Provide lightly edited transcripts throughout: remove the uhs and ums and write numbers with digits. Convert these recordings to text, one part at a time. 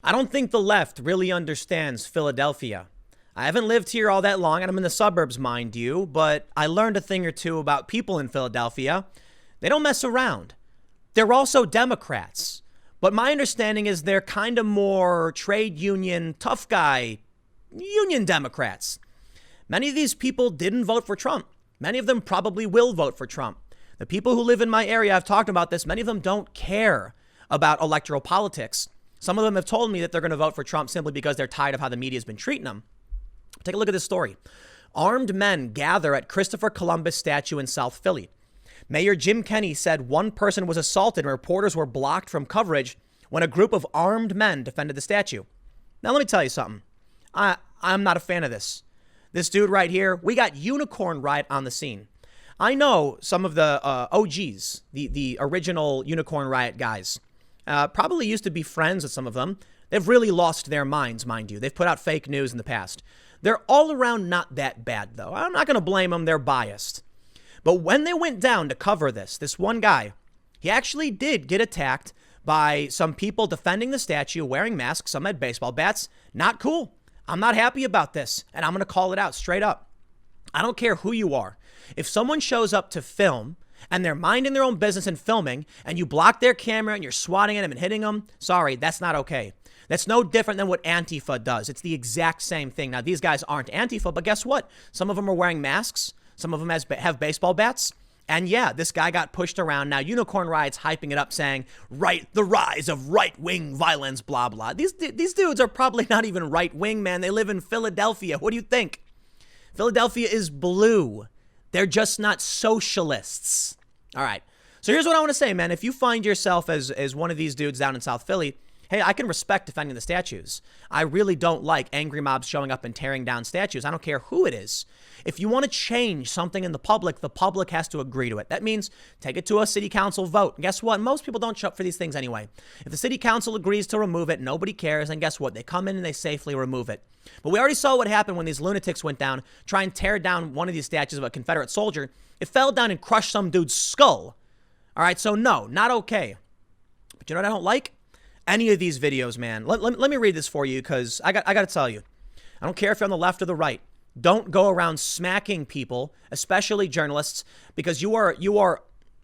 I don't think the left really understands Philadelphia. I haven't lived here all that long, and I'm in the suburbs, mind you, but I learned a thing or two about people in Philadelphia. They don't mess around. They're also Democrats, but my understanding is they're kind of more trade union, tough guy, union Democrats. Many of these people didn't vote for Trump. Many of them probably will vote for Trump. The people who live in my area, I've talked about this, many of them don't care about electoral politics. Some of them have told me that they're going to vote for Trump simply because they're tired of how the media's been treating them. Take a look at this story. Armed men gather at Christopher Columbus statue in South Philly. Mayor Jim Kenney said one person was assaulted and reporters were blocked from coverage when a group of armed men defended the statue. Now, let me tell you something. I'm not a fan of this. This dude right here, we got Unicorn Riot on the scene. I know some of the OGs, the original Unicorn Riot guys, probably used to be friends with some of them. They've really lost their minds, mind you. They've put out fake news in the past. They're all around not that bad, though. I'm not going to blame them. They're biased. But when they went down to cover this one guy, he actually did get attacked by some people defending the statue, wearing masks. Some had baseball bats. Not cool. I'm not happy about this, and I'm going to call it out straight up. I don't care who you are. If someone shows up to film and they're minding their own business and filming, and you block their camera and you're swatting at them and hitting them, sorry, that's not okay. That's no different than what Antifa does. It's the exact same thing. Now, these guys aren't Antifa, but guess what? Some of them are wearing masks. Some of them have baseball bats. And yeah, this guy got pushed around. Now, Unicorn Riot's hyping it up, saying, the rise of right-wing violence, blah, blah. These dudes are probably not even right-wing, man. They live in Philadelphia. What do you think? Philadelphia is blue. They're just not socialists. All right. So here's what I want to say, man. If you find yourself as one of these dudes down in South Philly, hey, I can respect defending the statues. I really don't like angry mobs showing up and tearing down statues. I don't care who it is. If you want to change something in the public has to agree to it. That means take it to a city council vote. And guess what? Most people don't show up for these things anyway. If the city council agrees to remove it, nobody cares. And guess what? They come in and they safely remove it. But we already saw what happened when these lunatics went down, try and tear down one of these statues of a Confederate soldier. It fell down and crushed some dude's skull. All right, so no, not okay. But you know what I don't like? Any of these videos, man. Let me read this for you, because I got to tell you, I don't care if you're on the left or the right. Don't go around smacking people, especially journalists, because you are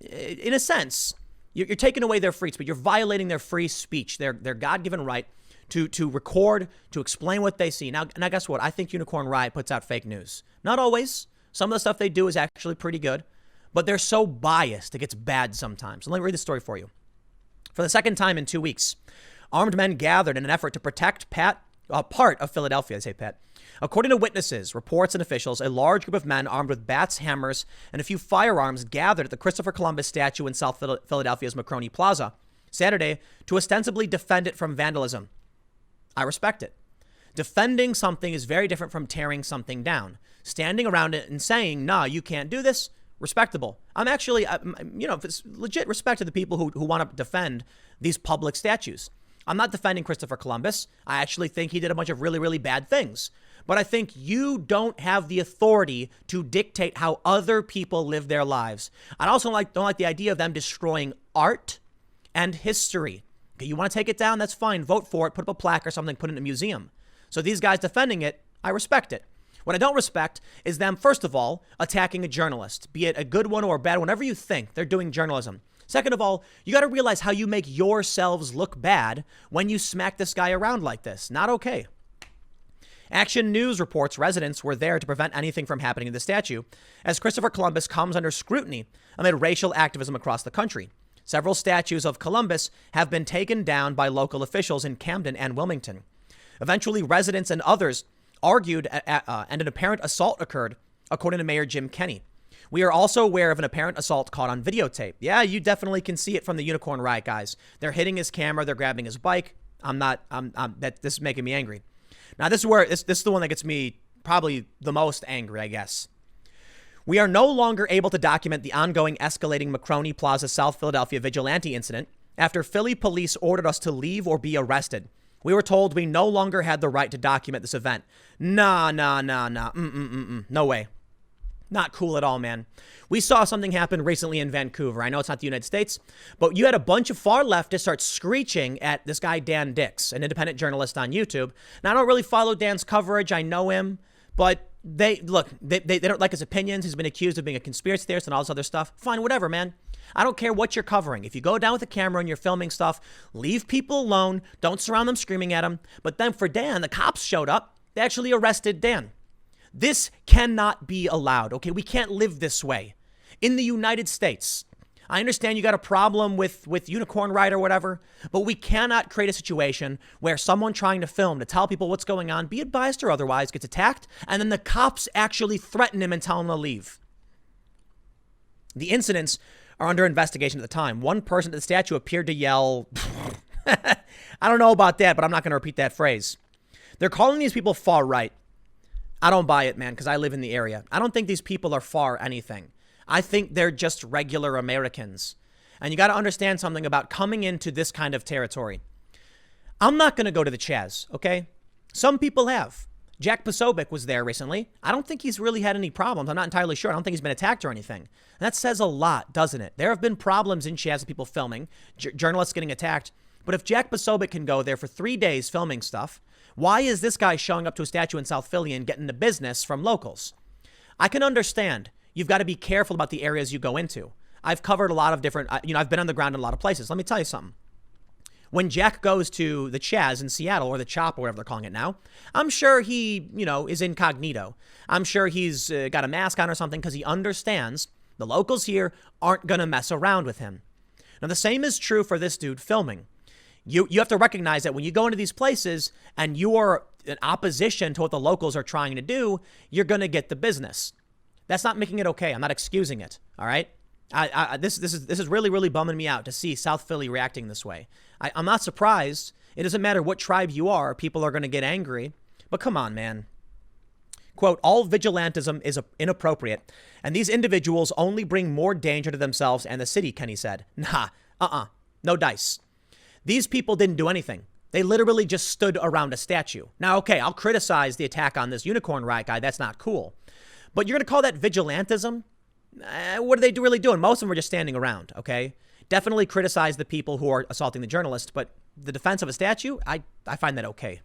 in a sense, you're taking away their free speech. You're violating their free speech, their God-given right to record, to explain what they see. Now, guess what? I think Unicorn Riot puts out fake news. Not always. Some of the stuff they do is actually pretty good, but they're so biased, it gets bad sometimes. So let me read the story for you. For the second time in 2 weeks, armed men gathered in an effort to protect part of Philadelphia, According to witnesses, reports, and officials, a large group of men armed with bats, hammers, and a few firearms gathered at the Christopher Columbus statue in South Philadelphia's Marconi Plaza Saturday to ostensibly defend it from vandalism. I respect it. Defending something is very different from tearing something down. Standing around it and saying, nah, you can't do this, respectable. I'm actually, it's legit respect to the people who want to defend these public statues. I'm not defending Christopher Columbus. I actually think he did a bunch of really, really bad things. But I think you don't have the authority to dictate how other people live their lives. I also don't like the idea of them destroying art and history. Okay, you want to take it down? That's fine. Vote for it. Put up a plaque or something. Put it in a museum. So these guys defending it, I respect it. What I don't respect is them, first of all, attacking a journalist, be it a good one or a bad one, whatever you think. They're doing journalism. Second of all, you got to realize how you make yourselves look bad when you smack this guy around like this. Not okay. Action News reports residents were there to prevent anything from happening to the statue, as Christopher Columbus comes under scrutiny amid racial activism across the country. Several statues of Columbus have been taken down by local officials in Camden and Wilmington. Eventually, residents and others argued and an apparent assault occurred, according to Mayor Jim Kenney. We are also aware of an apparent assault caught on videotape. Yeah, you definitely can see it from the Unicorn Riot guys. They're hitting his camera. They're grabbing his bike. This is making me angry. Now, this is the one that gets me probably the most angry, I guess. We are no longer able to document the ongoing escalating Marconi Plaza, South Philadelphia vigilante incident after Philly police ordered us to leave or be arrested. We were told we no longer had the right to document this event. Nah. No way. Not cool at all, man. We saw something happen recently in Vancouver. I know it's not the United States, but you had a bunch of far leftists start screeching at this guy, Dan Dix, an independent journalist on YouTube. Now, I don't really follow Dan's coverage. I know him, but they don't like his opinions. He's been accused of being a conspiracy theorist and all this other stuff. Fine, whatever, man. I don't care what you're covering. If you go down with a camera and you're filming stuff, leave people alone. Don't surround them screaming at him. But then for Dan, the cops showed up. They actually arrested Dan. This cannot be allowed, okay? We can't live this way. In the United States, I understand you got a problem with Unicorn Ride or whatever, but we cannot create a situation where someone trying to film to tell people what's going on, be it biased or otherwise, gets attacked, and then the cops actually threaten him and tell him to leave. The incidents are under investigation at the time. One person at the statue appeared to yell, I don't know about that, but I'm not going to repeat that phrase. They're calling these people far right. I don't buy it, man, because I live in the area. I don't think these people are far anything. I think they're just regular Americans. And you got to understand something about coming into this kind of territory. I'm not going to go to the Chaz, okay? Some people have. Jack Posobiec was there recently. I don't think he's really had any problems. I'm not entirely sure. I don't think he's been attacked or anything. And that says a lot, doesn't it? There have been problems in Chaz with people filming, journalists getting attacked. But if Jack Posobiec can go there for 3 days filming stuff, why is this guy showing up to a statue in South Philly and getting the business from locals? I can understand. You've got to be careful about the areas you go into. I've covered a lot of different, I've been on the ground in a lot of places. Let me tell you something. When Jack goes to the Chaz in Seattle, or the Chop, or whatever they're calling it now, I'm sure he, is incognito. I'm sure he's got a mask on or something because he understands the locals here aren't going to mess around with him. Now, the same is true for this dude filming. You have to recognize that when you go into these places and you are in opposition to what the locals are trying to do, you're going to get the business. That's not making it okay. I'm not excusing it. All right. This is really, really bumming me out to see South Philly reacting this way. I'm not surprised. It doesn't matter what tribe you are. People are going to get angry. But come on, man. Quote, all vigilantism is inappropriate, and these individuals only bring more danger to themselves and the city, Kenny said. Nah, no dice. These people didn't do anything. They literally just stood around a statue. Now, okay, I'll criticize the attack on this Unicorn Riot guy. That's not cool. But you're going to call that vigilantism? What are they really doing? Most of them are just standing around, okay? Definitely criticize the people who are assaulting the journalist, but the defense of a statue, I find that okay.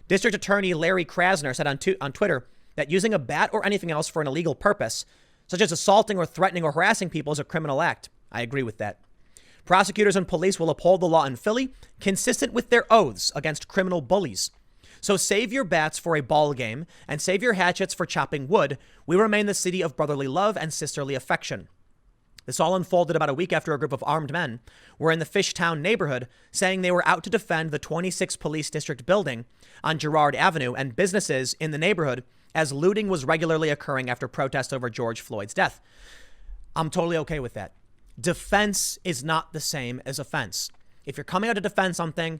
District Attorney Larry Krasner said on Twitter that using a bat or anything else for an illegal purpose, such as assaulting or threatening or harassing people, is a criminal act. I agree with that. Prosecutors and police will uphold the law in Philly, consistent with their oaths against criminal bullies. So save your bats for a ball game and save your hatchets for chopping wood. We remain the city of brotherly love and sisterly affection. This all unfolded about a week after a group of armed men were in the Fishtown neighborhood, saying they were out to defend the 26 Police District building on Girard Avenue and businesses in the neighborhood, as looting was regularly occurring after protests over George Floyd's death. I'm totally okay with that. Defense is not the same as offense. If you're coming out to defend something,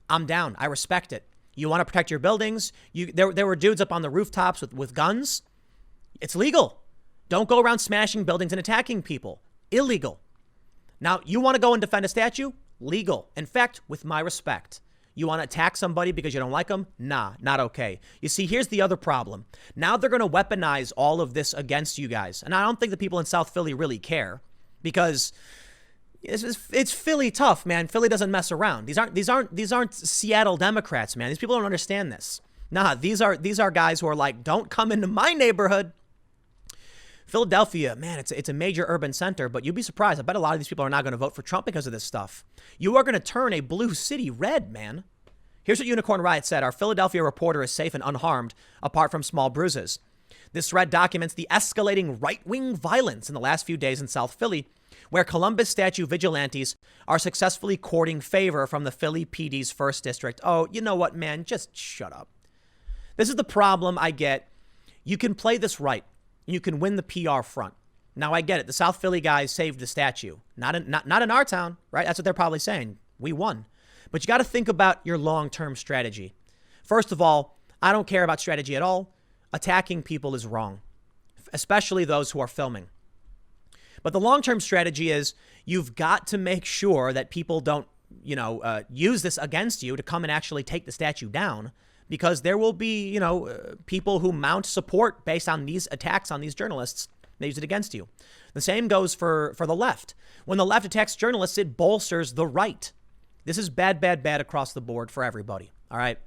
I'm down. I respect it. You want to protect your buildings. There were dudes up on the rooftops with guns. It's legal. Don't go around smashing buildings and attacking people. Illegal. Now, you want to go and defend a statue? Legal. In fact, with my respect. You want to attack somebody because you don't like them? Nah, not okay. You see, here's the other problem. Now they're going to weaponize all of this against you guys. And I don't think the people in South Philly really care because it's Philly tough, man. Philly doesn't mess around. These aren't Seattle Democrats, man. These people don't understand this. Nah, these are guys who are like, don't come into my neighborhood. Philadelphia, man, it's a major urban center, but you'd be surprised. I bet a lot of these people are not going to vote for Trump because of this stuff. You are going to turn a blue city red, man. Here's what Unicorn Riot said. Our Philadelphia reporter is safe and unharmed, apart from small bruises. This thread documents the escalating right-wing violence in the last few days in South Philly, where Columbus statue vigilantes are successfully courting favor from the Philly PD's 1st District. Oh, you know what, man? Just shut up. This is the problem I get. You can play this right. You can win the PR front. Now, I get it. The South Philly guys saved the statue. Not in our town, right? That's what they're probably saying. We won. But you got to think about your long-term strategy. First of all, I don't care about strategy at all. Attacking people is wrong, especially those who are filming. But the long-term strategy is you've got to make sure that people don't, use this against you to come and actually take the statue down. because there will be, people who mount support based on these attacks on these journalists. They use it against you. The same goes for the left. When the left attacks journalists, it bolsters the right. This is bad, bad, bad across the board for everybody. All right.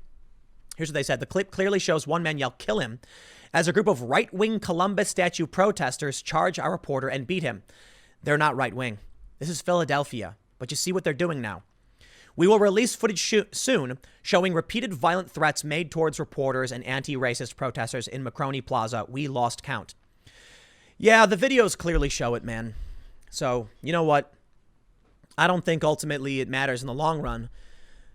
Here's what they said. The clip clearly shows one man yell, "Kill him," as a group of right-wing Columbus statue protesters charge our reporter and beat him. They're not right-wing. This is Philadelphia. But you see what they're doing now. We will release footage soon showing repeated violent threats made towards reporters and anti-racist protesters in McCroney Plaza. We lost count. Yeah, the videos clearly show it, man. So, you know what? I don't think ultimately it matters in the long run.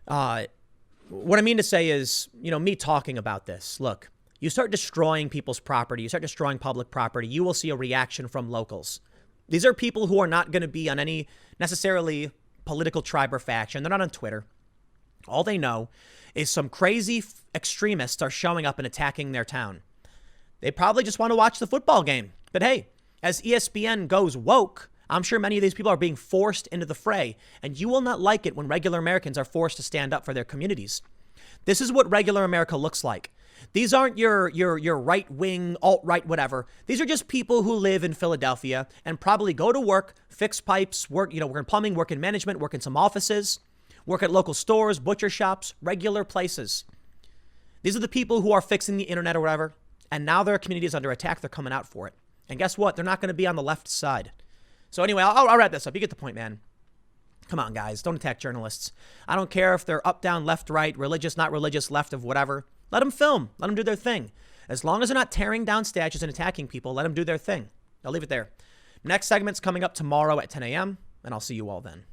What I mean to say is, me talking about this. Look, you start destroying people's property, you start destroying public property, you will see a reaction from locals. These are people who are not going to be on any necessarily political tribe or faction. They're not on Twitter. All they know is some crazy extremists are showing up and attacking their town. They probably just want to watch the football game. But hey, as ESPN goes woke, I'm sure many of these people are being forced into the fray, and you will not like it when regular Americans are forced to stand up for their communities. This is what regular America looks like. These aren't your right-wing, alt-right, whatever. These are just people who live in Philadelphia and probably go to work, fix pipes, work in plumbing, work in management, work in some offices, work at local stores, butcher shops, regular places. These are the people who are fixing the internet or whatever, and now their community is under attack. They're coming out for it. And guess what? They're not going to be on the left side. So anyway, I'll wrap this up. You get the point, man. Come on, guys. Don't attack journalists. I don't care if they're up, down, left, right, religious, not religious, left of whatever. Let them film. Let them do their thing. As long as they're not tearing down statues and attacking people, let them do their thing. I'll leave it there. Next segment's coming up tomorrow at 10 a.m., and I'll see you all then.